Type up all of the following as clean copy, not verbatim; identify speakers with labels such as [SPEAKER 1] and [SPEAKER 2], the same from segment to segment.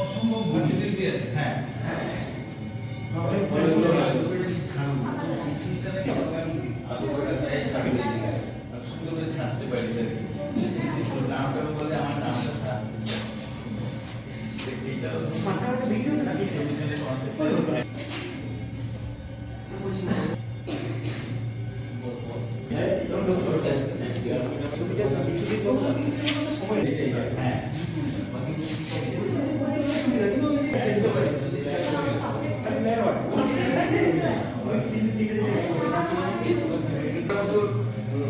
[SPEAKER 1] অসম্ভব ভার্সিটি আছে। হ্যাঁ ছাড়তে পারি স্যার, নামটা বলে আমার নামটা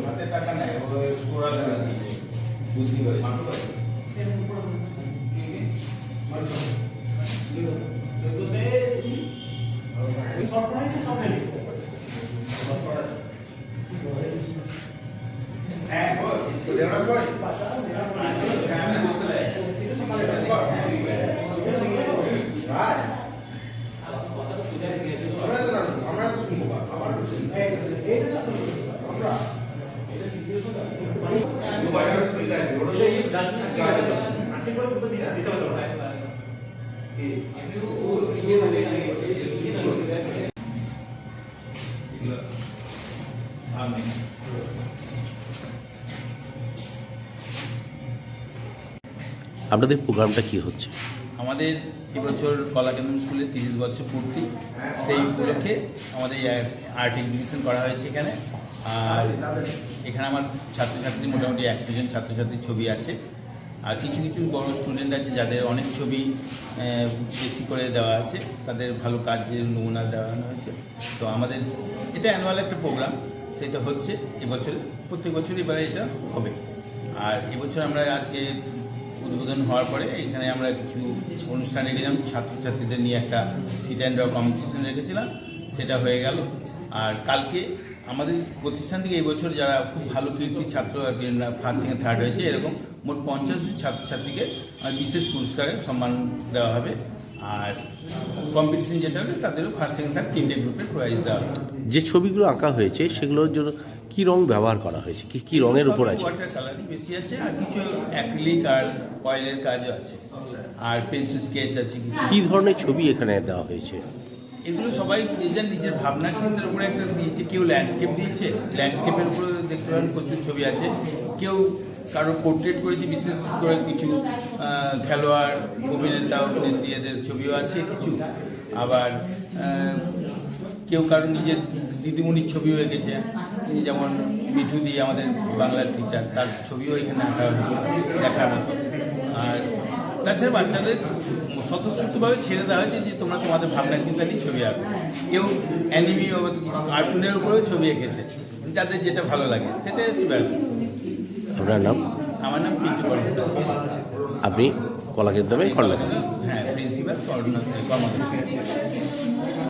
[SPEAKER 1] হাতে টাকা নেই, বুঝতে পারি
[SPEAKER 2] আপনাদের প্রোগ্রামটা কি হচ্ছে?
[SPEAKER 3] আমাদের এবছর কলাকেন্দ্র স্কুলের 30 বছর পূর্তি, সেই উপলক্ষে আমাদের আর্ট এক্সিবিশন করা হয়েছে এখানে। আর এখানে আমার ছাত্রছাত্রী মোটামুটি 100 জন ছাত্রছাত্রীর ছবি আছে। আর কিছু কিছু বড় স্টুডেন্ট আছে যাদের অনেক ছবি বেশি করে দেওয়া আছে, তাদের ভালো কাজের নমুনা দেওয়ানো হয়েছে। তো আমাদের এটা অ্যানুয়াল একটা প্রোগ্রাম, সেটা হচ্ছে এবছর, প্রত্যেক বছর এবারে এটা হবে। আর এবছর আমরা আজকে উদ্বোধন হওয়ার পরে এখানে আমরা কিছু অনুষ্ঠান রেখেছিলাম, ছাত্রছাত্রীদের নিয়ে একটা সিট অ্যান্ড ড্র কম্পিটিশন রেখেছিলাম, সেটা হয়ে গেল। আর কালকে আমাদের প্রতিষ্ঠান থেকে এই বছর যারা খুব ভালো কীর্তি ছাত্র ফার্স্ট সেকেন্ড থার্ড হয়েছে, এরকম মোট 50 জন ছাত্রছাত্রীকে বিশেষ পুরস্কারে সম্মান দেওয়া হবে। আর কম্পিটিশন যেটা হবে তাদেরও ফার্স্ট সেকেন্ড থার্ড 3টে গ্রুপে প্রাইজ দেওয়া হবে।
[SPEAKER 2] যে ছবিগুলো আঁকা হয়েছে সেগুলোর জন্য কি রং ব্যবহার করা হয়েছে, কি রঙের উপর আছে?
[SPEAKER 3] ওয়াটার কালারই বেশি আছে, আর কিছু অ্যাক্রিলিক আর অয়েলের কাজও আছে, আর পেন্সিল স্কেচ আছে কিছু।
[SPEAKER 2] কী ধরনের ছবি এখানে দেওয়া হয়েছে?
[SPEAKER 3] এগুলো সবাই নিজের ভাবনা চিন্তার উপরে একটা দিয়েছে। কেউ ল্যান্ডস্কেপ দিয়েছে, ল্যান্ডস্কেপের উপরে দেখতে পারেন প্রচুর ছবি আছে। কেউ কারো পোর্ট্রেট করেছে, বিশেষ করে কিছু খেলোয়াড়, অভিনেতা অভিনেত্রী এদের ছবিও আছে কিছু। আবার কেউ কারো নিজের দিদিমণির ছবিও এঁকেছে, যেমন মিঠু দি আমাদের বাংলার টিচার, তার ছবিও এখানে আঁকা দেখার মতো। আর তাছাড়া বাচ্চাদের স্বতঃস্ফূর্তভাবে ছেড়ে দেওয়া হয়েছে যে তোমরা তোমাদের ভাবনা চিন্তা নিয়ে ছবি আঁকো। কেউ অ্যানিমি ও কার্টুনের উপরেও ছবি এঁকেছে, যাদের যেটা ভালো লাগে সেটাই হচ্ছে ব্যাপার।
[SPEAKER 2] আপনার নাম?
[SPEAKER 3] আমার নাম পিন্টু কর্মকার।
[SPEAKER 2] আপনি কলাকেন্দ্রে কর্ণাটক?
[SPEAKER 3] হ্যাঁ, প্রিন্সিপাল কর্মকার।